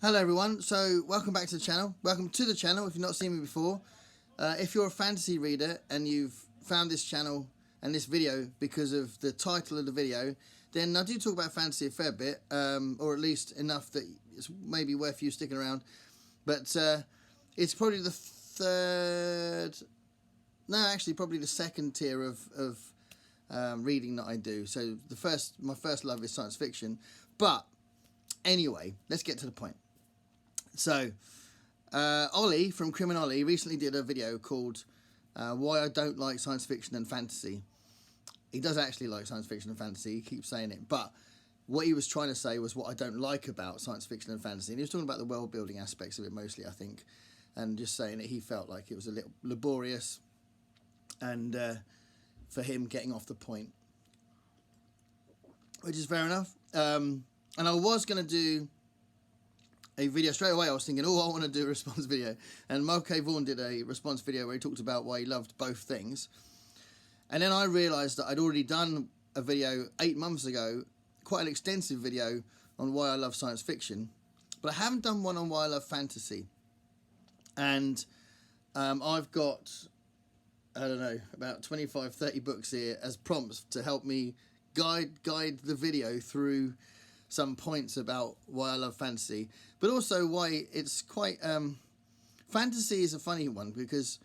Hello everyone, so welcome back to the channel. Welcome to the channel if you've not seen me before. If you're a fantasy reader and you've found this channel and this video because of the title of the video, then I do talk about fantasy a fair bit, or at least enough that it's maybe worth you sticking around. But it's probably the probably the second tier of reading that I do. So my first love is science fiction. But anyway, let's get to the point. So, Olly from Criminolly recently did a video called Why I Don't Like Science Fiction and Fantasy. He does actually like science fiction and fantasy, he keeps saying it, but what he was trying to say was what I don't like about science fiction and fantasy. And he was talking about the world building aspects of it mostly, I think, and just saying that he felt like it was a little laborious and for him getting off the point, which is fair enough. And I was going to do a video straight away. I was thinking, oh, I want to do a response video, and Mulcahy Vaughan did a response video where he talked about why he loved both things. And then I realised that I'd already done a video 8 months ago, quite an extensive video on why I love science fiction, but I haven't done one on why I love fantasy. And I've got, I don't know, about 25-30 books here as prompts to help me guide the video through some points about why I love fantasy, but also why it's quite fantasy is a funny one, because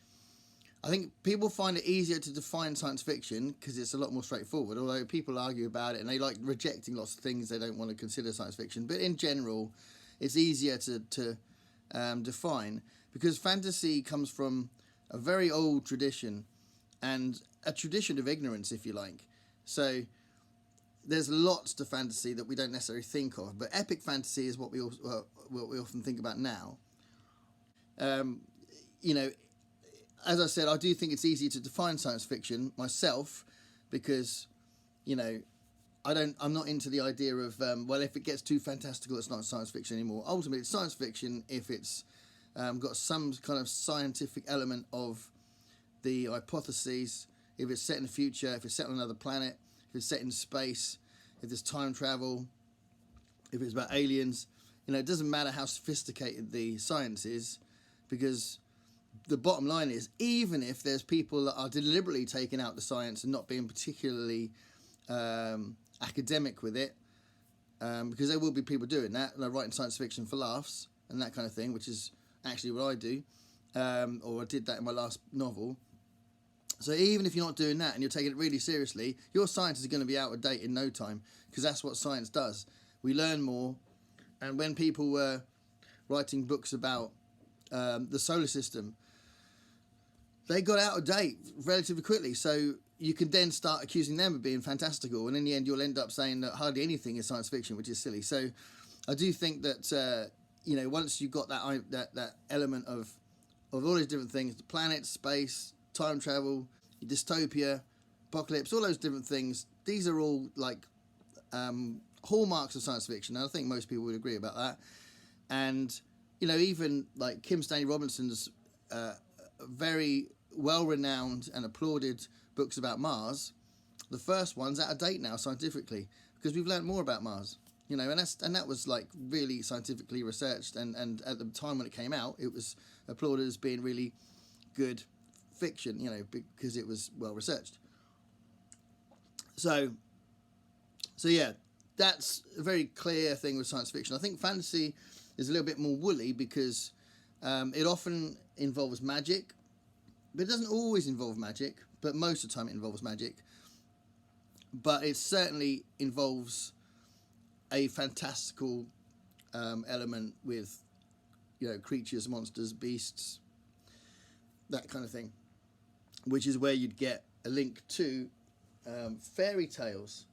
I think people find it easier to define science fiction because it's a lot more straightforward, although people argue about it and they like rejecting lots of things they don't want to consider science fiction. But in general, it's easier to define, because fantasy comes from a very old tradition, and a tradition of ignorance, if you like. So there's lots to fantasy that we don't necessarily think of, but epic fantasy is what we often think about now. You know, as I said, I do think it's easy to define science fiction myself, because, you know, I'm not into the idea of well, if it gets too fantastical, it's not science fiction anymore. Ultimately, it's science fiction if it's got some kind of scientific element of the hypotheses. If it's set in the future, if it's set on another planet, if it's set in space, if there's time travel, if it's about aliens, you know, it doesn't matter how sophisticated the science is, because the bottom line is, even if there's people that are deliberately taking out the science and not being particularly academic with it, because there will be people doing that, and they're writing science fiction for laughs and that kind of thing, which is actually what I do, or I did that in my last novel. So even if you're not doing that and you're taking it really seriously, your science is going to be out of date in no time, because that's what science does. We learn more. And when people were writing books about the solar system, they got out of date relatively quickly. So you can then start accusing them of being fantastical, and in the end you'll end up saying that hardly anything is science fiction, which is silly. So I do think that you know, once you've got that element of all these different things, the planets, space, time travel, dystopia, apocalypse, all those different things, these are all like hallmarks of science fiction, and I think most people would agree about that. And, you know, even like Kim Stanley Robinson's very well-renowned and applauded books about Mars, the first one's out of date now scientifically, because we've learned more about Mars. You know, and that was like really scientifically researched, and at the time when it came out, it was applauded as being really good fiction, you know, because it was well researched. So yeah, that's a very clear thing with science fiction. I think fantasy is a little bit more woolly, because it often involves magic, but it doesn't always involve magic, but most of the time it involves magic. But it certainly involves a fantastical element with, you know, creatures, monsters, beasts, that kind of thing, which is where you'd get a link to fairy tales.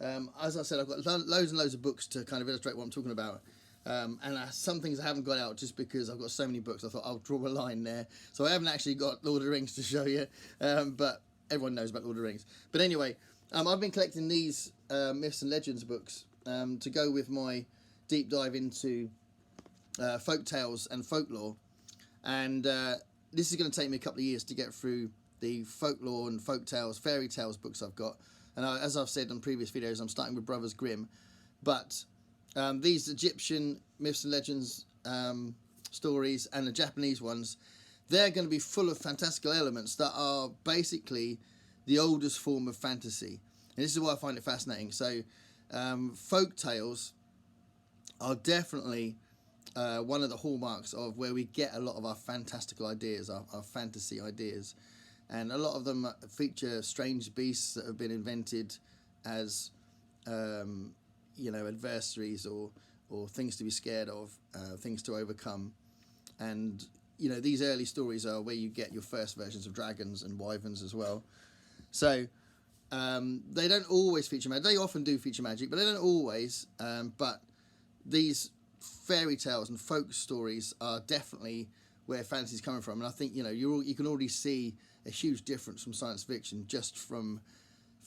As I said, I've got loads and loads of books to kind of illustrate what I'm talking about, and some things I haven't got out just because I've got so many books. I thought I'll draw a line there, so I haven't actually got Lord of the Rings to show you, but everyone knows about Lord of the Rings. But anyway, I've been collecting these myths and legends books to go with my deep dive into folk tales and folklore, and this is going to take me a couple of years to get through the folklore and folk tales, fairy tales books I've got. And as I've said on previous videos, I'm starting with Brothers Grimm, but these Egyptian myths and legends stories and the Japanese ones, they're going to be full of fantastical elements that are basically the oldest form of fantasy. And this is why I find it fascinating. So folk tales are definitely one of the hallmarks of where we get a lot of our fantastical ideas, our fantasy ideas. And a lot of them feature strange beasts that have been invented as adversaries or things to be scared of, things to overcome. And these early stories are where you get your first versions of dragons and wyverns as well. So they don't always feature magic. They often do feature magic, but they don't always. But these fairy tales and folk stories are definitely where fantasy is coming from. And I think you can already see a huge difference from science fiction just from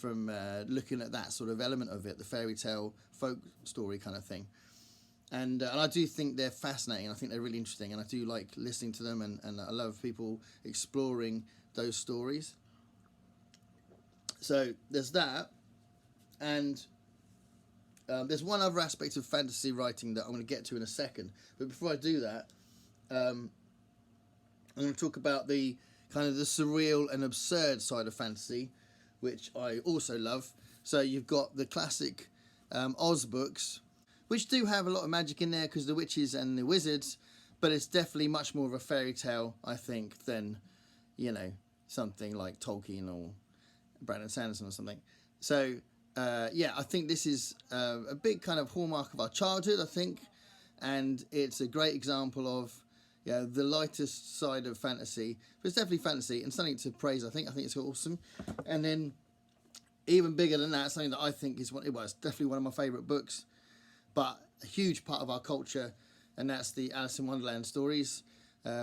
looking at that sort of element of it, the fairy tale folk story kind of thing. And I do think they're fascinating. I think they're really interesting, and I do like listening to them, and I love people exploring those stories. So there's that, and there's one other aspect of fantasy writing that I'm going to get to in a second. But before I do that, I'm going to talk about the kind of the surreal and absurd side of fantasy, which I also love. So you've got the classic Oz books, which do have a lot of magic in there because the witches and the wizards, but it's definitely much more of a fairy tale, I think, than, something like Tolkien or Brandon Sanderson or something. So, I think this is a big kind of hallmark of our childhood, I think, and it's a great example of the lightest side of fantasy, but it's definitely fantasy and something to praise, I think. I think it's awesome. And then, even bigger than that, something that I think is it's definitely one of my favourite books, but a huge part of our culture, and that's the Alice in Wonderland stories,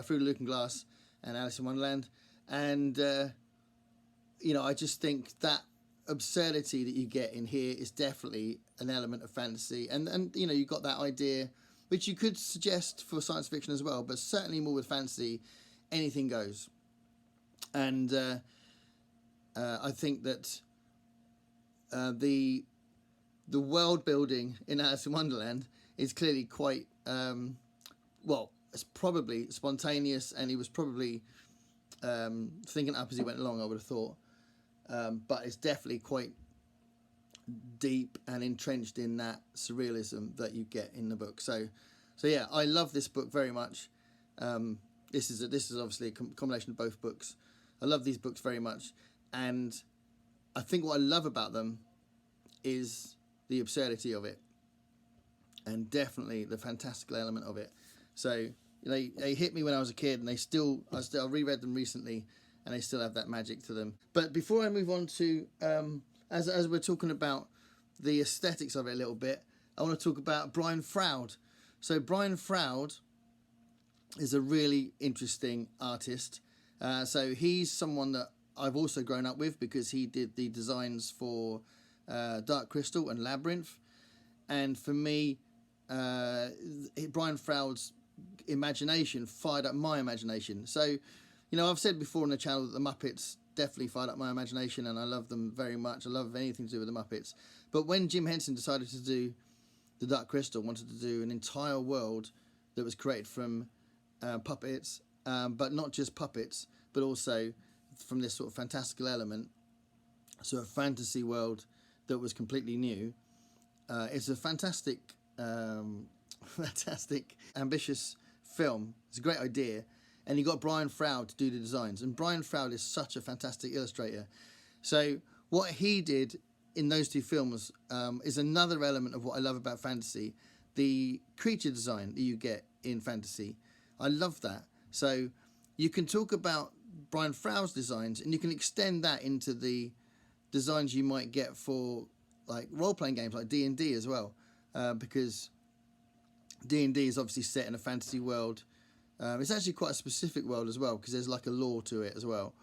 Through the Looking Glass and Alice in Wonderland. And, I just think that absurdity that you get in here is definitely an element of fantasy. And you've got that idea, which you could suggest for science fiction as well, but certainly more with fantasy, anything goes. And I think that the world building in Alice in Wonderland is clearly quite it's probably spontaneous, and he was probably thinking up as he went along, I would have thought, but it's definitely quite deep and entrenched in that surrealism that you get in the book. So yeah, I love this book very much. This is obviously a combination of both books. I love these books very much, and I think what I love about them is the absurdity of it, and definitely the fantastical element of it. So they hit me when I was a kid, and I reread them recently, and they still have that magic to them. But before I move on to as we're talking about the aesthetics of it a little bit, I want to talk about Brian Froud. So Brian Froud is a really interesting artist. So he's someone that I've also grown up with because he did the designs for Dark Crystal and Labyrinth, and for me, Brian Froud's imagination fired up my imagination. So, I've said before on the channel that the Muppets definitely fired up my imagination, and I love them very much. I love anything to do with the Muppets. But when Jim Henson decided to do the Dark Crystal, wanted to do an entire world that was created from puppets, but not just puppets, but also from this sort of fantastical element, so a fantasy world that was completely new. It's a fantastic, ambitious film. It's a great idea, and you got Brian Froud to do the designs. And Brian Froud is such a fantastic illustrator. So what he did in those two films is another element of what I love about fantasy: the creature design that you get in fantasy. I love that. So you can talk about Brian Froud's designs, and you can extend that into the designs you might get for like role-playing games like D&D as well, because D&D is obviously set in a fantasy world. It's actually quite a specific world as well, because there's like a lore to it as well.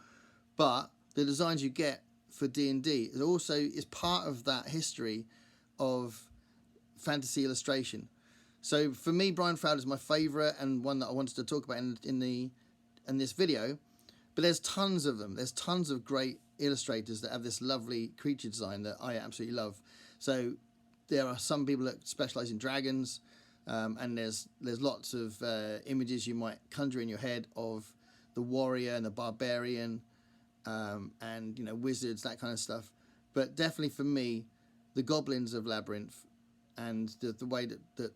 But the designs you get for D&D is part of that history of fantasy illustration. So for me, Brian Froud is my favourite, and one that I wanted to talk about in this video. But there's tons of them. There's tons of great illustrators that have this lovely creature design that I absolutely love. So there are some people that specialise in dragons, and there's lots of images you might conjure in your head of the warrior and the barbarian, and wizards, that kind of stuff. But definitely for me, the goblins of Labyrinth and the way that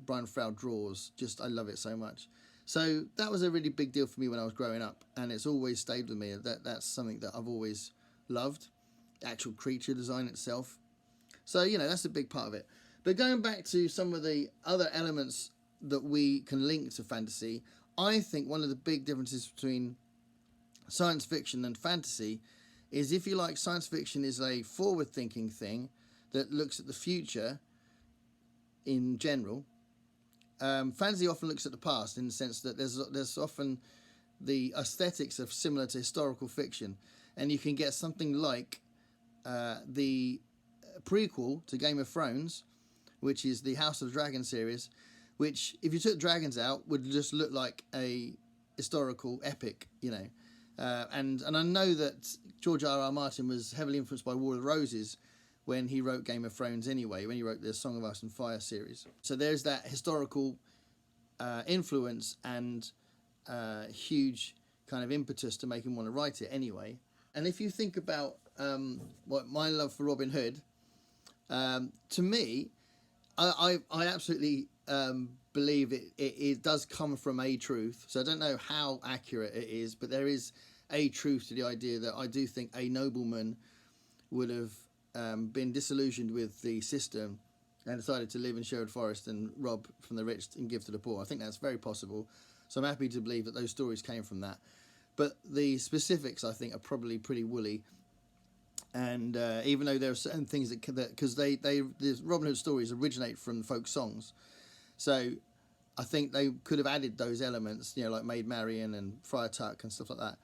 Brian Froud draws, just I love it so much. So that was a really big deal for me when I was growing up, and it's always stayed with me. That's something that I've always loved, the actual creature design itself. So that's a big part of it. But going back to some of the other elements that we can link to fantasy, I think one of the big differences between science fiction and fantasy is, if you like, science fiction is a forward-thinking thing that looks at the future in general. Fantasy often looks at the past, in the sense that there's often the aesthetics are similar to historical fiction, and you can get something like the prequel to Game of Thrones, which is the House of the Dragon series, which, if you took dragons out, would just look like a historical epic, and I know that George R.R. Martin was heavily influenced by War of the Roses when he wrote Game of Thrones anyway, when he wrote the Song of Ice and Fire series. So there's that historical influence and huge kind of impetus to make him want to write it anyway. And if you think about what my love for Robin Hood, to me, I absolutely believe it does come from a truth. So I don't know how accurate it is, but there is a truth to the idea that I do think a nobleman would have been disillusioned with the system and decided to live in Sherwood Forest and rob from the rich and give to the poor. I think that's very possible. So I'm happy to believe that those stories came from that. But the specifics, I think, are probably pretty woolly. And even though there are certain things that because the Robin Hood stories originate from folk songs, so I think they could have added those elements, like Maid Marian and Friar Tuck and stuff like that.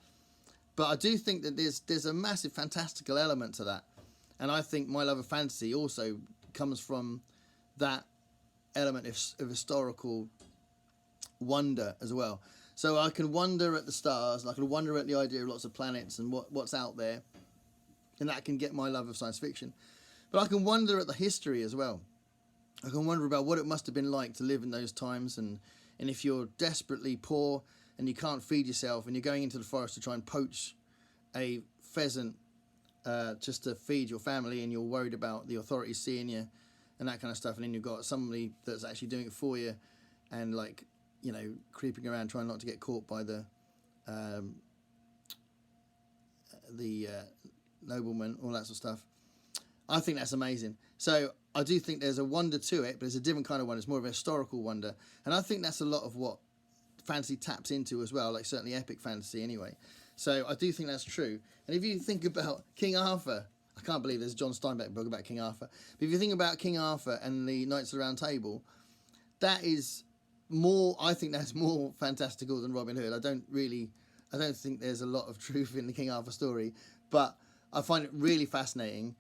But I do think that there's a massive fantastical element to that. And I think my love of fantasy also comes from that element of historical wonder as well. So I can wonder at the stars, and I can wonder at the idea of lots of planets and what's out there, and that can get my love of science fiction. But I can wonder at the history as well. I can wonder about what it must have been like to live in those times, and if you're desperately poor and you can't feed yourself and you're going into the forest to try and poach a pheasant just to feed your family, and you're worried about the authorities seeing you and that kind of stuff, and then you've got somebody that's actually doing it for you and creeping around trying not to get caught by the nobleman, all that sort of stuff. I think that's amazing. So I do think there's a wonder to it, but it's a different kind of wonder. It's more of a historical wonder, and I think that's a lot of what fantasy taps into as well, like certainly epic fantasy anyway. So I do think that's true. And if you think about King Arthur, I can't believe there's a John Steinbeck book about King Arthur, but if you think about King Arthur and the Knights of the Round Table, that is more, I think that's more fantastical than Robin Hood. I don't think there's a lot of truth in the King Arthur story, but I find it really fascinating.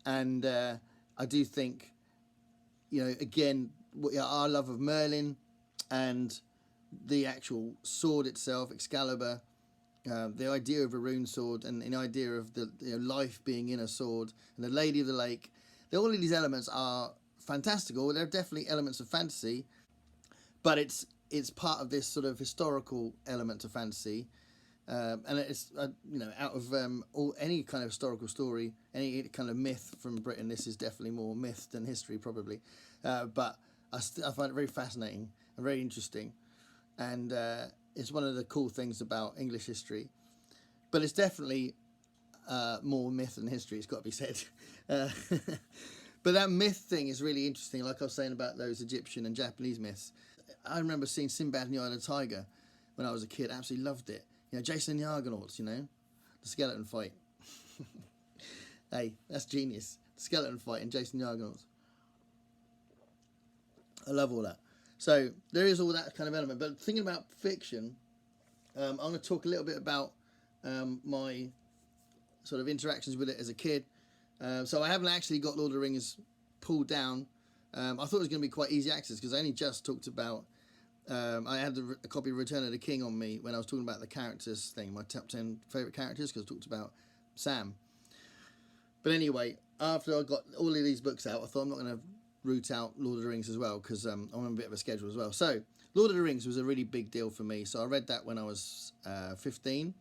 And I do think, again, our love of Merlin and the actual sword itself, Excalibur, the idea of a rune sword and the idea of the life being in a sword, and the Lady of the Lake, all of these elements are fantastical. They're definitely elements of fantasy, but it's part of this sort of historical element to fantasy. And it's out of any kind of historical story, any kind of myth from Britain, this is definitely more myth than history probably, but I find it very fascinating and very interesting, and it's one of the cool things about English history, but it's definitely more myth than history, it's got to be said. But that myth thing is really interesting, like I was saying about those Egyptian and Japanese myths. I remember seeing Sinbad and the Eye of the Tiger when I was a kid, absolutely loved it. Jason and the Argonauts, the skeleton fight. Hey, that's genius. The skeleton fight in Jason and the Argonauts. I love all that. So there is all that kind of element. But thinking about fiction, I'm going to talk a little bit about my sort of interactions with it as a kid. So I haven't actually got Lord of the Rings pulled down. I thought it was going to be quite easy access because I only just talked about... I had a copy of Return of the King on me when I was talking about the characters thing, my top 10 favourite characters, because I talked about Sam. But anyway, after I got all of these books out, I thought I'm not going to root out Lord of the Rings as well, because I'm on a bit of a schedule as well. So Lord of the Rings was a really big deal for me. So I read that when I was 15. It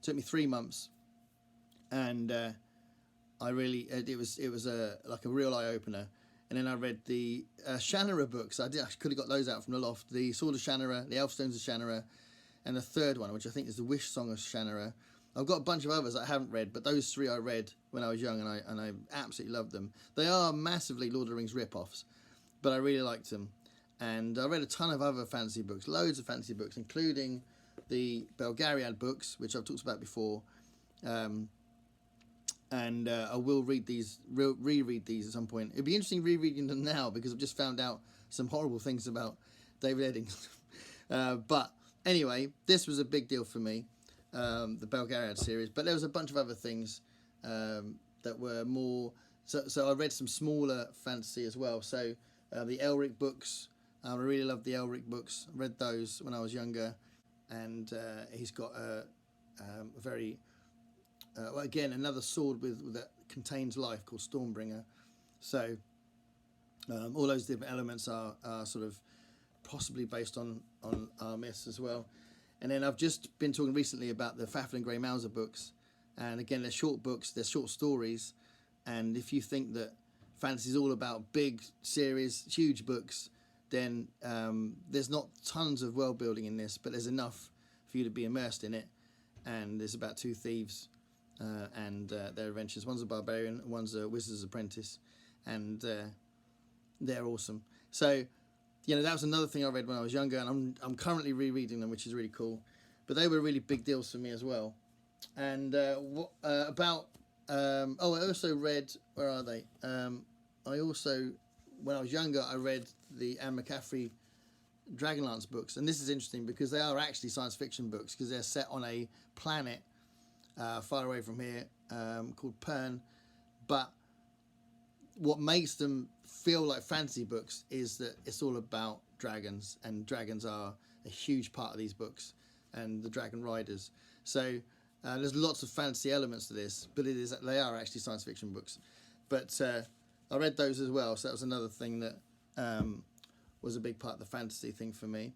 took me 3 months, and I really it was like a real eye opener. And then I read the Shannara books. I could have got those out from the loft. The Sword of Shannara, the Elfstones of Shannara, and the third one, which I think is the Wish Song of Shannara. I've got a bunch of others I haven't read, but those 3 I read when I was young, and I absolutely loved them. They are massively Lord of the Rings rip-offs, but I really liked them. And I read a ton of other fantasy books, loads of fantasy books, including the Belgariad books, which I've talked about before. And I will reread these at some point. It'd be interesting rereading them now, because I've just found out some horrible things about David Eddings. But anyway, this was a big deal for me, the Belgariad series. But there was a bunch of other things that were more... So I read some smaller fantasy as well. So the Elric books, I really loved the Elric books. I read those when I was younger. And he's got a very... well, again, another sword that contains life, called Stormbringer. So all those different elements are sort of possibly based on our myths as well. And then I've just been talking recently about the Fafhrd and Grey Mouser books. And again, they're short books, they're short stories. And if you think that fantasy is all about big series, huge books, then there's not tons of world building in this, but there's enough for you to be immersed in it. And there's about 2 thieves and their adventures. One's a barbarian, one's a wizard's apprentice, and they're awesome. So, you know, that was another thing I read when I was younger, and I'm currently rereading them, which is really cool. But they were really big deals for me as well. And I also read, where are they? I also, when I was younger, I read the Anne McCaffrey Dragonlance books, and this is interesting because they are actually science fiction books, because they're set on a planet far away from here called Pern. But what makes them feel like fantasy books is that it's all about dragons, and dragons are a huge part of these books, and the dragon riders. So there's lots of fantasy elements to this, but they are actually science fiction books. But I read those as well, so that was another thing that was a big part of the fantasy thing for me.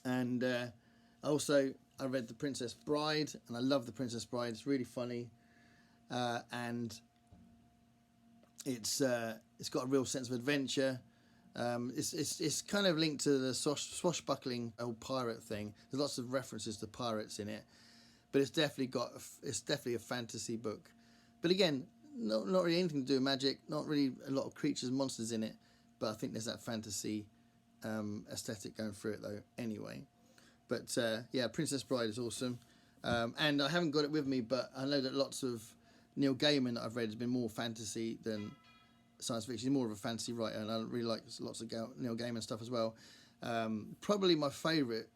And also I read The Princess Bride, and I love The Princess Bride. It's really funny, and it's got a real sense of adventure. It's kind of linked to the swashbuckling old pirate thing. There's lots of references to pirates in it, but it's definitely a fantasy book. But again, not really anything to do with magic. Not really a lot of creatures and monsters in it. But I think there's that fantasy aesthetic going through it, though, anyway. But, yeah, Princess Bride is awesome. And I haven't got it with me, but I know that lots of Neil Gaiman that I've read has been more fantasy than science fiction. He's more of a fantasy writer, and I really like lots of Neil Gaiman stuff as well. Probably my favourite,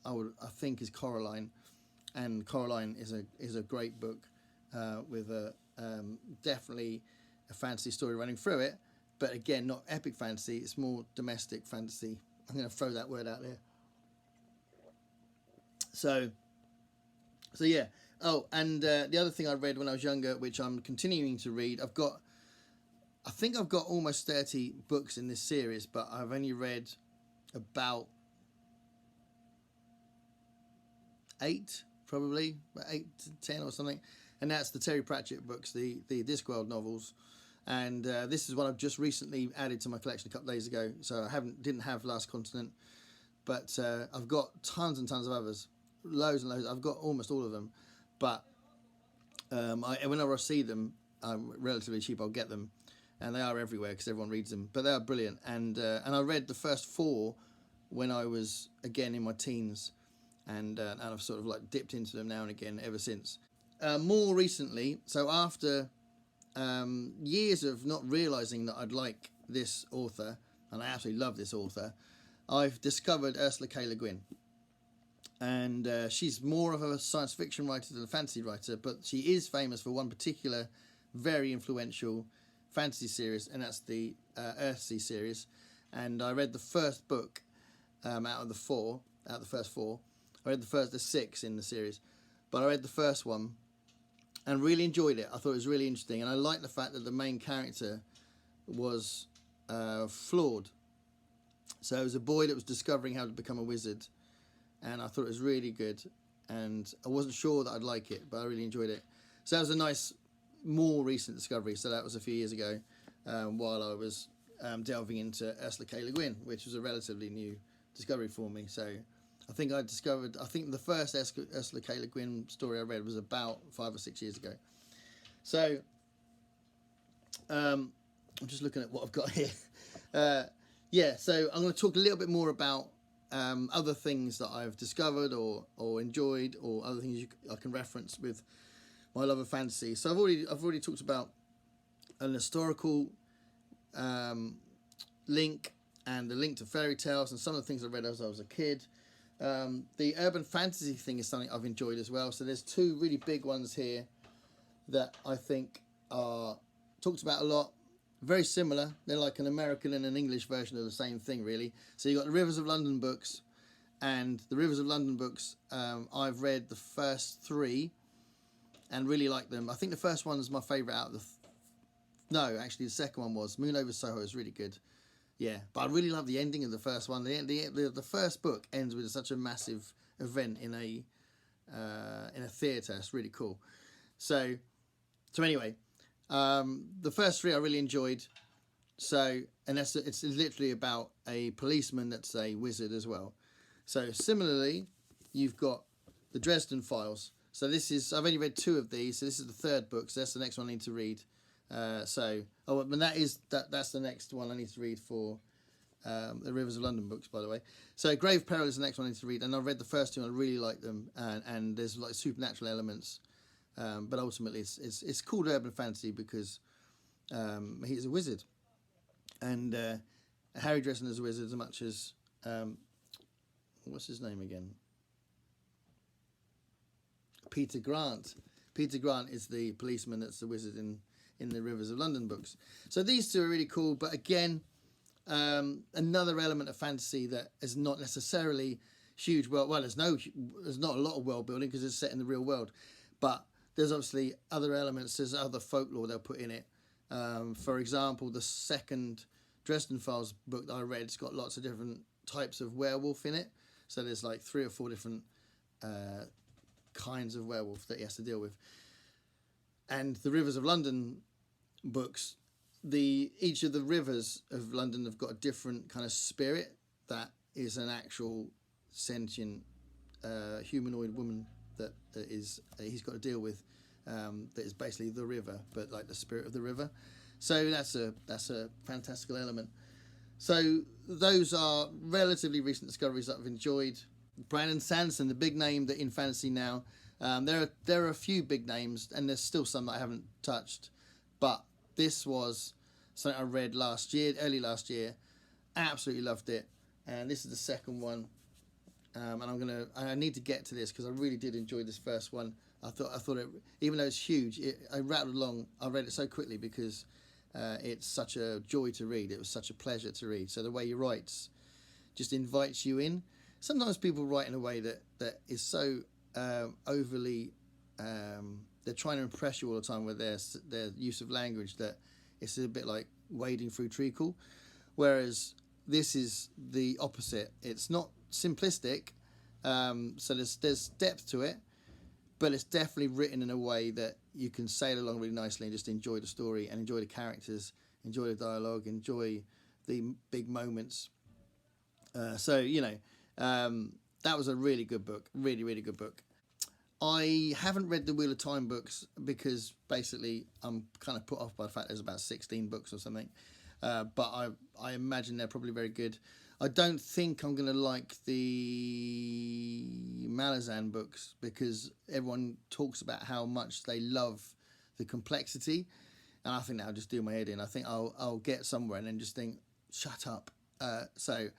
I think, is Coraline. And Coraline is a great book with definitely a fantasy story running through it. But again, not epic fantasy, it's more domestic fantasy. I'm going to throw that word out there. So yeah. Oh, and the other thing I read when I was younger, which I'm continuing to read, I think I've got almost 30 books in this series, but I've only read about 8, probably, about 8 to 10 or something. And that's the Terry Pratchett books, the Discworld novels. And this is one I've just recently added to my collection a couple of days ago. So I didn't have Last Continent, but I've got tons and tons of others, loads and loads. I've got almost all of them, but whenever I see them, I'm relatively cheap. I'll get them, and they are everywhere because everyone reads them. But they are brilliant. And I read the first 4 when I was again in my teens, and I've sort of like dipped into them now and again ever since. More recently, so after years of not realising that I'd like this author, and I absolutely love this author, I've discovered Ursula K. Le Guin. And she's more of a science fiction writer than a fantasy writer, but she is famous for one particular very influential fantasy series, and that's the Earthsea series. And I read the first book out of the first 4. I read there's 6 in the series, but I read the first one and really enjoyed it. I thought it was really interesting, and I liked the fact that the main character was flawed. So it was a boy that was discovering how to become a wizard, and I thought it was really good, and I wasn't sure that I'd like it, but I really enjoyed it. So that was a nice, more recent discovery. So that was a few years ago, while I was delving into Ursula K. Le Guin, which was a relatively new discovery for me. So I think the first Ursula K. Le Guin story I read was about 5 or 6 years ago. So I'm just looking at what I've got here. So I'm going to talk a little bit more about other things that I've discovered or enjoyed, or other things I can reference with my love of fantasy. So I've already talked about an historical link, and the link to fairy tales, and some of the things I read as I was a kid. The urban fantasy thing is something I've enjoyed as well. So there's two really big ones here that I think are talked about a lot. Very similar. They're like an American and an English version of the same thing, really. So you've got the Rivers of London books, and the Rivers of London books, I've read the first 3 and really like them. I think the first one is my favourite out of no, actually the second one was Moon Over Soho is really good. Yeah, but I really love the ending of the first one. The first book ends with such a massive event in a theatre. It's really cool. So anyway, the first 3 I really enjoyed. So, and it's literally about a policeman that's a wizard as well. So similarly, you've got the Dresden Files. So I've only read 2 of these. So this is the 3rd book. So that's the next one I need to read. And that's the next one I need to read for the Rivers of London books, by the way. So Grave Peril is the next one I need to read, and I've read the first 2 and I really like them, and there's like supernatural elements, but ultimately it's called urban fantasy because he's a wizard, and Harry Dresden is a wizard as much as what's his name again? Peter Grant. Peter Grant is the policeman that's the wizard in the Rivers of London books. So these 2 are really cool, but again, another element of fantasy that is not necessarily huge. There's not a lot of world building because it's set in the real world, but there's obviously other elements. There's other folklore they'll put in it. For example, the second Dresden Files book that I read, it's got lots of different types of werewolf in it. So there's like 3 or 4 different kinds of werewolf that he has to deal with. And the Rivers of London books, each of the rivers of London have got a different kind of spirit that is an actual sentient humanoid woman that he's got to deal with, that is basically the river, but like the spirit of the river. So that's a fantastical element. So those are relatively recent discoveries that I've enjoyed. Brandon Sanderson, the big name that in fantasy now. There are a few big names, and there's still some that I haven't touched, but this was something I read early last year. Absolutely loved it, and this is the second one. And I need to get to this because I really did enjoy this first one. I thought it, even though it's huge, I rattled along. I read it so quickly because it's such a joy to read. It was such a pleasure to read. So the way he writes just invites you in. Sometimes people write in a way that is so overly, they're trying to impress you all the time with their use of language that it's a bit like wading through treacle, whereas this is the opposite. It's not simplistic, so there's depth to it, but it's definitely written in a way that you can sail along really nicely and just enjoy the story and enjoy the characters, enjoy the dialogue, enjoy the big moments. That was a really good book, really, really good book. I haven't read the Wheel of Time books because basically I'm kind of put off by the fact there's about 16 books or something. But I imagine they're probably very good. I don't think I'm going to like the Malazan books because everyone talks about how much they love the complexity. And I think that'll just do my head in. I think I'll get somewhere and then just think, shut up. So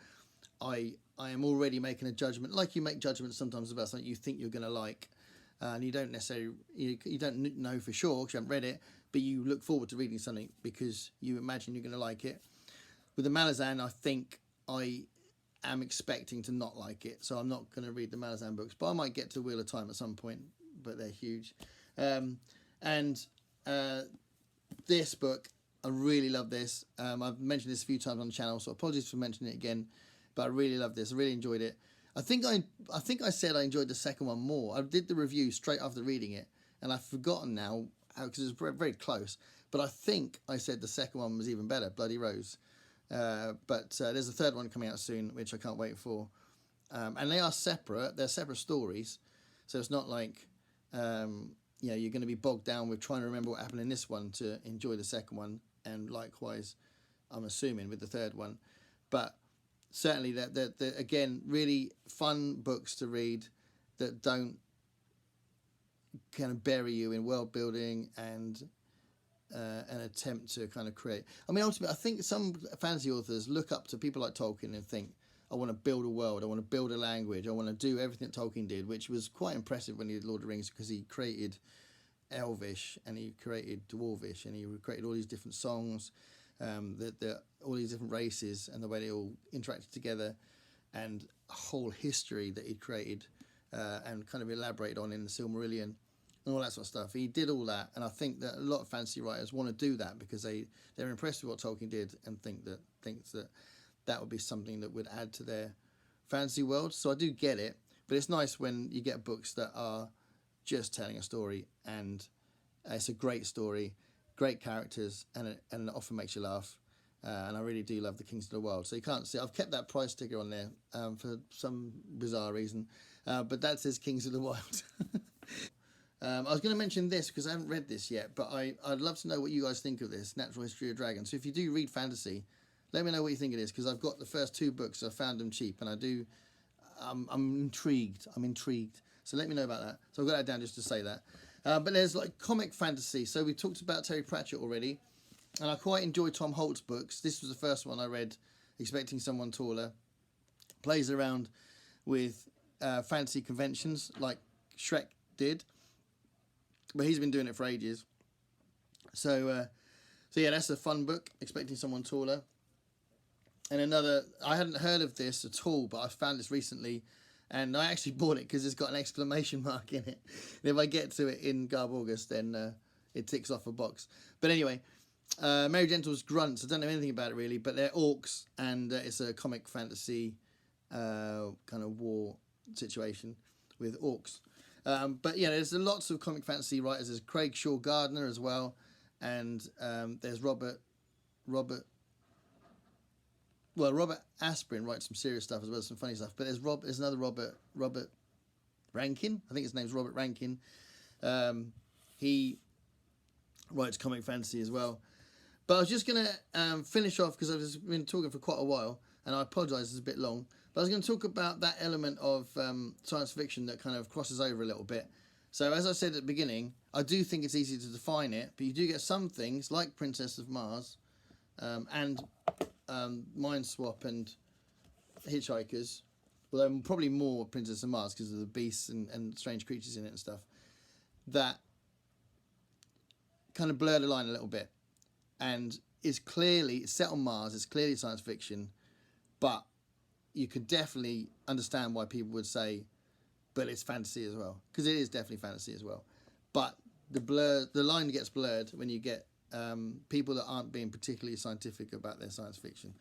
I am already making a judgment, like you make judgments sometimes about something you think you're going to like. And you don't necessarily, you don't know for sure because you haven't read it, but you look forward to reading something because you imagine you're going to like it. With the Malazan, I think I am expecting to not like it, so I'm not going to read the Malazan books, but I might get to Wheel of Time at some point, but they're huge. This book I really love this. I've mentioned this a few times on the channel, so apologies for mentioning it again. But I really love this. I really enjoyed it. I think I said I enjoyed the second one more. I did the review straight after reading it, and I've forgotten now because it was very, very close. But I think I said the second one was even better, Bloody Rose. But there's a third one coming out soon, which I can't wait for. And they are separate. They're separate stories, so it's not like you're going to be bogged down with trying to remember what happened in this one to enjoy the second one, and likewise, I'm assuming with the third one. But certainly, they're again really fun books to read that don't kind of bury you in world building and an attempt to kind of create. I mean, ultimately, I think some fantasy authors look up to people like Tolkien and think, I want to build a world, I want to build a language, I want to do everything that Tolkien did, which was quite impressive when he did Lord of the Rings, because he created Elvish and he created Dwarvish and he created all these different songs, all these different races and the way they all interacted together, and a whole history that he created and kind of elaborated on in the Silmarillion and all that sort of stuff. He did all that, and I think that a lot of fantasy writers want to do that because they're impressed with what Tolkien did and thinks that would be something that would add to their fantasy world. So I do get it, but it's nice when you get books that are just telling a story, and it's a great story, great characters, and it often makes you laugh. And I really do love the Kings of the World. So you can't see, I've kept that price sticker on there for some bizarre reason, but that says Kings of the Wild. I was going to mention this because I haven't read this yet, but I'd love to know what you guys think of this, Natural History of Dragons. So if you do read fantasy, let me know what you think it is, because I've got the first 2 books. I found them cheap, and I'm intrigued. So let me know about that. So I've got that down just to say that. But there's like comic fantasy. So we talked about Terry Pratchett already, and I quite enjoy Tom Holt's books. This was the first one I read, Expecting Someone Taller. Plays around with fantasy conventions like Shrek did, but he's been doing it for ages. So yeah, that's a fun book, Expecting Someone Taller. And another, I hadn't heard of this at all, but I found this recently, and I actually bought it because it's got an exclamation mark in it. And if I get to it in Garb August, then it ticks off a box. But anyway, Mary Gentle's Grunts, I don't know anything about it really, but they're orcs, and it's a comic fantasy kind of war situation with orcs. But yeah, there's lots of comic fantasy writers. There's Craig Shaw Gardner as well, and there's Robert Asprin writes some serious stuff as well as some funny stuff. But there's another Robert Rankin. I think his name's Robert Rankin. He writes comic fantasy as well. But I was just going to finish off, because I've been talking for quite a while, and I apologise, it's a bit long. But I was going to talk about that element of science fiction that kind of crosses over a little bit. So as I said at the beginning, I do think it's easy to define it, but you do get some things like Princess of Mars and Mind Swap and Hitchhikers, although probably more Princess of Mars because of the beasts and strange creatures in it and stuff, that kind of blur the line a little bit. And it's set on Mars, it's clearly science fiction, but you could definitely understand why people would say, but it's fantasy as well, because it is definitely fantasy as well. But the line gets blurred when you get people that aren't being particularly scientific about their science fiction.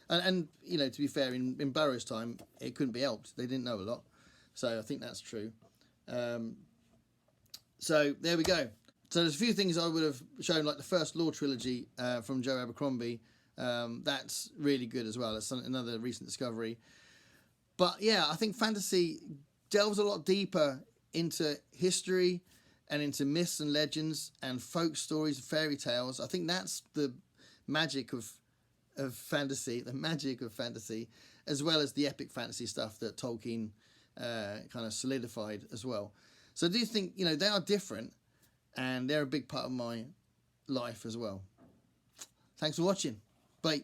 And you know, to be fair, in Burroughs' time, it couldn't be helped. They didn't know a lot. So I think that's true. So there we go. So there's a few things I would have shown, like the first Law trilogy from Joe Abercrombie. That's really good as well. That's another recent discovery. But yeah, I think fantasy delves a lot deeper into history and into myths and legends and folk stories and fairy tales. I think that's the magic of fantasy, as well as the epic fantasy stuff that Tolkien kind of solidified as well. So I do think, you know, they are different, and they're a big part of my life as well. Thanks for watching. Bye.